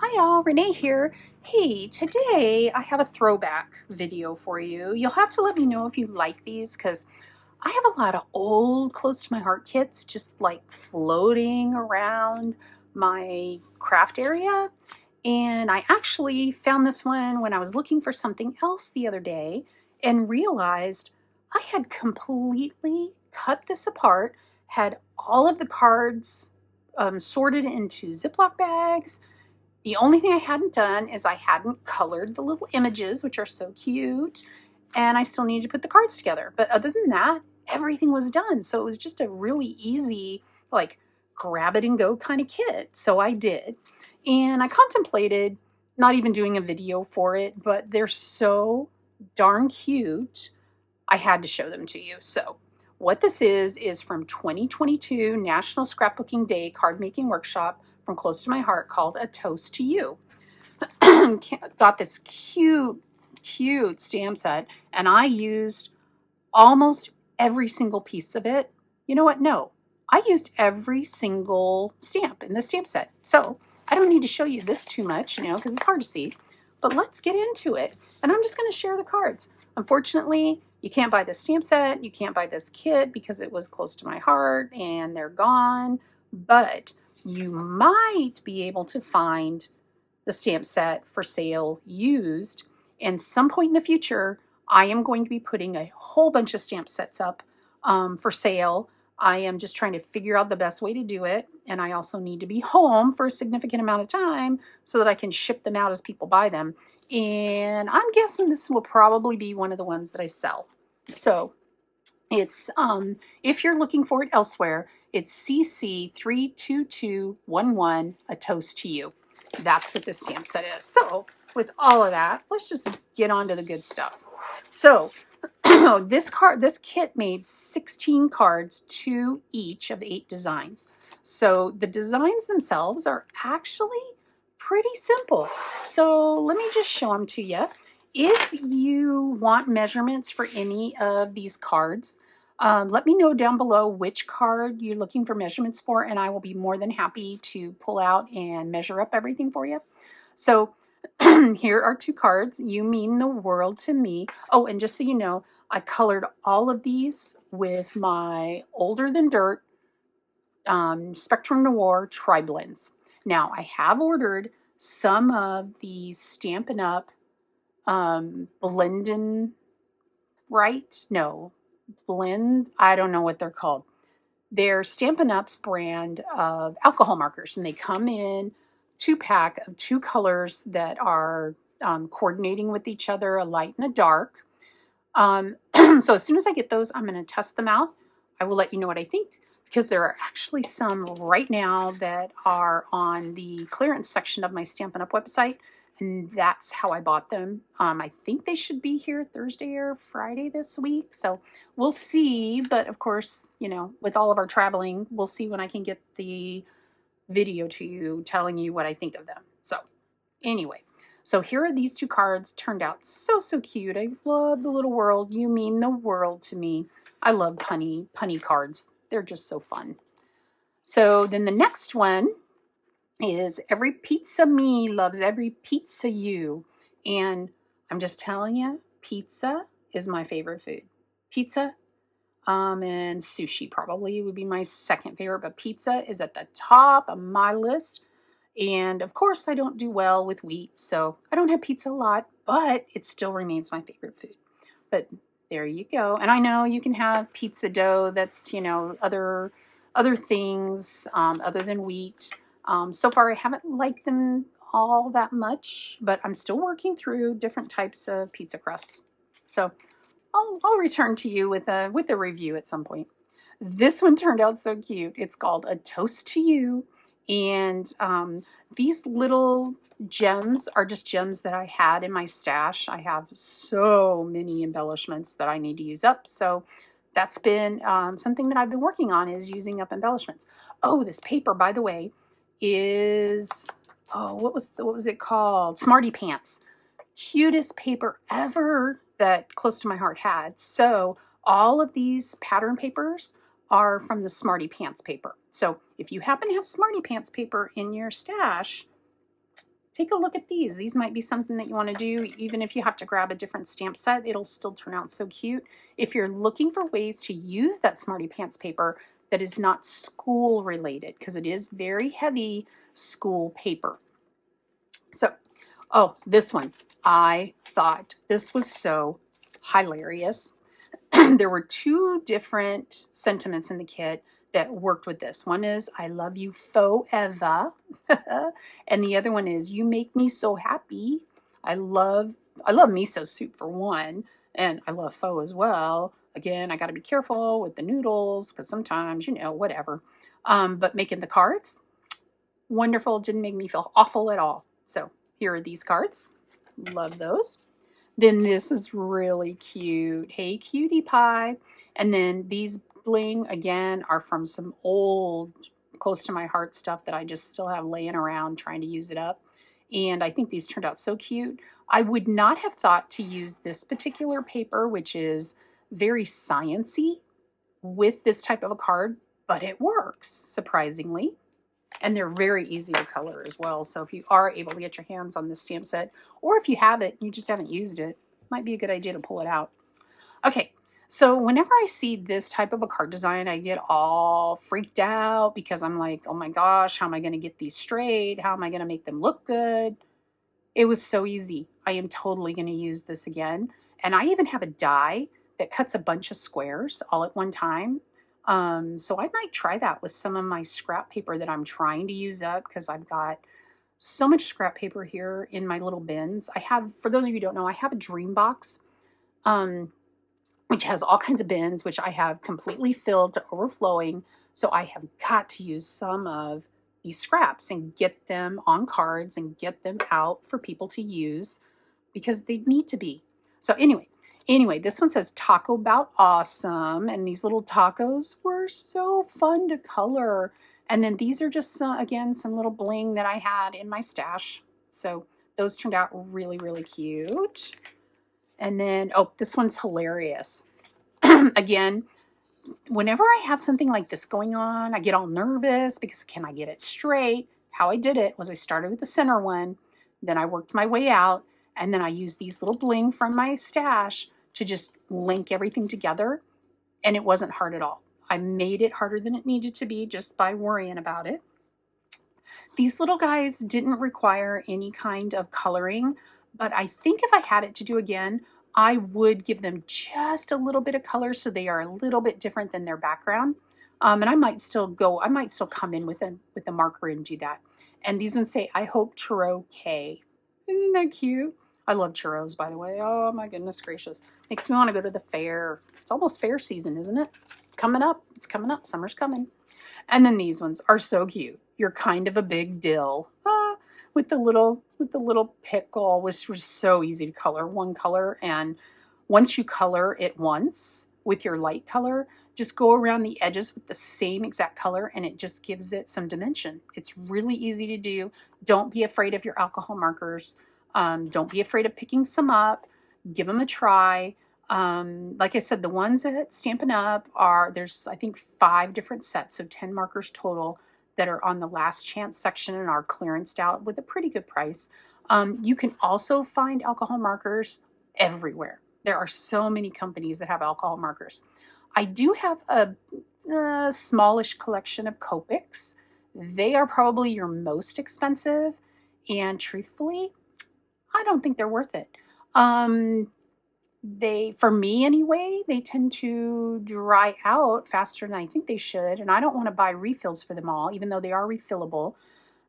Hi y'all, Renee here. Hey, today I have a throwback video for you. You'll have to let me know if you like these because I have a lot of old close to my heart kits just like floating around my craft area. And I actually found this one when I was looking for something else the other day and realized I had completely cut this apart, had all of the cards sorted into Ziploc bags. The only thing I hadn't done is I hadn't colored the little images, which are so cute, and I still needed to put the cards together. But other than that, everything was done. So it was just a really easy, like, grab it and go kind of kit. So I did. And I contemplated not even doing a video for it, but they're so darn cute. I had to show them to you. So what this is from 2022 National Scrapbooking Day Card Making Workshop from close to my heart called A Toast to You. Got this cute stamp set, and I used almost every single piece of it. You know what? No, I used every single stamp in the stamp set. So I don't need to show you this too much, because it's hard to see. But let's get into it. And I'm just going to share the cards. Unfortunately, you can't buy this stamp set. You can't buy this kit because it was close to my heart and they're gone. But you might be able to find the stamp set for sale used. And some point in the future, I am going to be putting a whole bunch of stamp sets up for sale. I am just trying to figure out the best way to do it. And I also need to be home for a significant amount of time so that I can ship them out as people buy them. And I'm guessing this will probably be one of the ones that I sell. So it's, if you're looking for it elsewhere, it's CC32211, A Toast to You. That's what this stamp set is. So with all of that, let's just get on to the good stuff. So this kit made 16 cards, 2 each of 8 designs. So the designs themselves are actually pretty simple. So let me just show them to you. If you want measurements for any of these cards, let me know down below which card you're looking for measurements for, and I will be more than happy to pull out and measure up everything for you. So here are 2 cards. You Mean the World to Me. Oh, and just so you know, I colored all of these with my Older Than Dirt Spectrum Noir Tri-Blends. Now, I have ordered some of the Stampin' Up blend, I don't know what they're called. They're Stampin' Up's brand of alcohol markers, and they come in 2-pack of 2 colors that are coordinating with each other, a light and a dark. So as soon as I get those, I'm going to test them out. I will let you know what I think, because there are actually some right now that are on the clearance section of my Stampin' Up website, and that's how I bought them. I think they should be here Thursday or Friday this week, so we'll see. But of course, with all of our traveling, we'll see when I can get the video to you telling you what I think of them. So anyway, so here are these 2 cards. Turned out so cute. I love the little world. You Mean the World to Me. I love punny cards. They're just so fun. So then the next one is Every Pizza Me Loves Every Pizza You. And I'm just telling you, pizza is my favorite food. Pizza and sushi probably would be my second favorite, but pizza is at the top of my list. And of course, I don't do well with wheat, so I don't have pizza a lot, but it still remains my favorite food. But there you go. And I know you can have pizza dough that's, other things other than wheat. So far, I haven't liked them all that much, but I'm still working through different types of pizza crusts. So I'll return to you with a review at some point. This one turned out so cute. It's called A Toast to You. And these little gems are just gems that I had in my stash. I have so many embellishments that I need to use up. So that's been something that I've been working on, is using up embellishments. Oh, this paper, by the way, is, what was it called? Smarty Pants. Cutest paper ever that Close to My Heart had. So all of these pattern papers are from the Smarty Pants paper. So if you happen to have Smarty Pants paper in your stash, take a look at these. These might be something that you want to do. Even if you have to grab a different stamp set, it'll still turn out so cute. If you're looking for ways to use that Smarty Pants paper that is not school related, because it is very heavy school paper. So, oh, this one. I thought this was so hilarious. There were two different sentiments in the kit that worked with this. One is, I love you forever. And the other one is, you make me so happy. I love miso soup for one. And I love pho as well. Again, I got to be careful with the noodles because sometimes, whatever. But making the cards, wonderful. Didn't make me feel awful at all. So here are these cards. Love those. Then this is really cute. Hey, cutie pie. And then these bling, again, are from some old, close to my heart stuff that I just still have laying around trying to use it up. And I think these turned out so cute. I would not have thought to use this particular paper, which is very science-y, with this type of a card, but it works, surprisingly. And they're very easy to color as well. So if you are able to get your hands on this stamp set, or if you have it, you just haven't used it, might be a good idea to pull it out. Okay, so whenever I see this type of a card design, I get all freaked out because I'm like, oh my gosh, how am I going to get these straight? How am I going to make them look good? It was so easy. I am totally going to use this again. And I even have a die that cuts a bunch of squares all at one time. So I might try that with some of my scrap paper that I'm trying to use up because I've got so much scrap paper here in my little bins. I have, for those of you who don't know, I have a dream box, which has all kinds of bins, which I have completely filled to overflowing. So I have got to use some of these scraps and get them on cards and get them out for people to use because they need to be. So Anyway, this one says Taco Bout Awesome, and these little tacos were so fun to color. And then these are just, again, some little bling that I had in my stash. So those turned out really, really cute. And then, oh, this one's hilarious. Again, whenever I have something like this going on, I get all nervous because can I get it straight? How I did it was I started with the center one, then I worked my way out, and then I used these little bling from my stash to just link everything together, and it wasn't hard at all. I made it harder than it needed to be just by worrying about it. These little guys didn't require any kind of coloring, but I think if I had it to do again, I would give them just a little bit of color so they are a little bit different than their background. And I might still come in with a marker and do that. And these ones say, I hope churro K. Isn't that cute? I love churros, by the way. Oh my goodness gracious. Makes me want to go to the fair. It's almost fair season, isn't it? Coming up. It's coming up. Summer's coming. And then these ones are so cute. You're kind of a big dill. With the little pickle, which was so easy to color. One color, and once you color it once with your light color, just go around the edges with the same exact color and it just gives it some dimension. It's really easy to do. Don't be afraid of your alcohol markers. Don't be afraid of picking some up. Give them a try. Like I said, the ones at Stampin' Up there's I think 5 different sets, so 10 markers total that are on the last chance section and are clearanced out with a pretty good price. You can also find alcohol markers everywhere. There are so many companies that have alcohol markers. I do have a smallish collection of Copics. They are probably your most expensive, and truthfully, I don't think they're worth it. For me anyway, they tend to dry out faster than I think they should, and I don't want to buy refills for them all, even though they are refillable.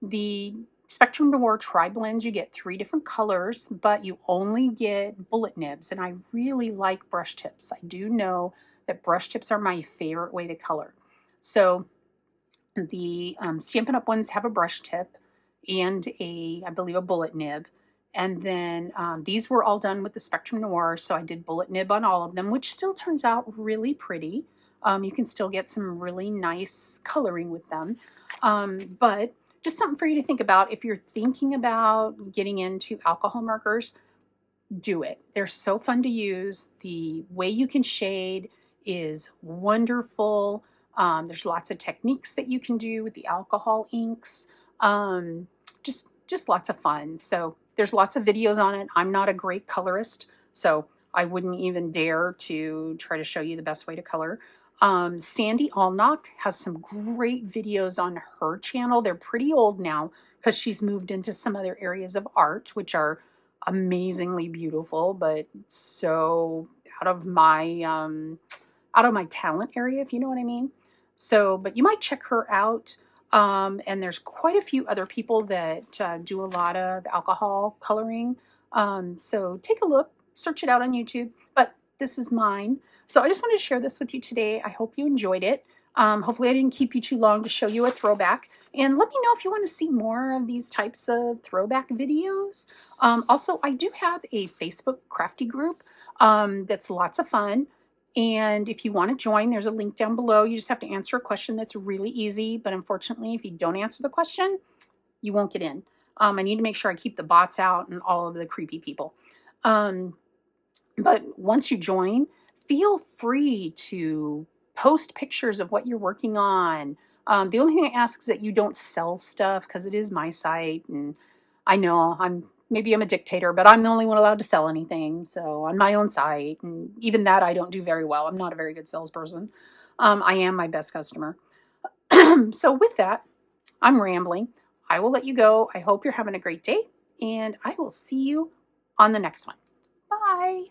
The Spectrum Noir Tri-Blends, you get 3 different colors, but you only get bullet nibs, and I really like brush tips. I do know that brush tips are my favorite way to color. So the Stampin' Up! Ones have a brush tip and I believe a bullet nib. And then these were all done with the Spectrum Noir, so I did bullet nib on all of them, which still turns out really pretty. You can still get some really nice coloring with them. But just something for you to think about. If you're thinking about getting into alcohol markers, do it. They're so fun to use. The way you can shade is wonderful. There's lots of techniques that you can do with the alcohol inks. Just just lots of fun. So there's lots of videos on it. I'm not a great colorist, so I wouldn't even dare to try to show you the best way to color. Sandy Allnock has some great videos on her channel. They're pretty old now because she's moved into some other areas of art, which are amazingly beautiful, but so out of my talent area, if you know what I mean. So, but you might check her out. And there's quite a few other people that do a lot of alcohol coloring. So take a look, search it out on YouTube. But this is mine. So I just wanted to share this with you today. I hope you enjoyed it. Hopefully I didn't keep you too long to show you a throwback. And let me know if you want to see more of these types of throwback videos. Also, I do have a Facebook crafty group that's lots of fun. And if you want to join, there's a link down below. You just have to answer a question that's really easy. But unfortunately, if you don't answer the question, you won't get in. I need to make sure I keep the bots out and all of the creepy people. But once you join, feel free to post pictures of what you're working on. The only thing I ask is that you don't sell stuff because it is my site. And I know maybe I'm a dictator, but I'm the only one allowed to sell anything. So on my own site, and even that I don't do very well. I'm not a very good salesperson. I am my best customer. So with that, I'm rambling. I will let you go. I hope you're having a great day, and I will see you on the next one. Bye.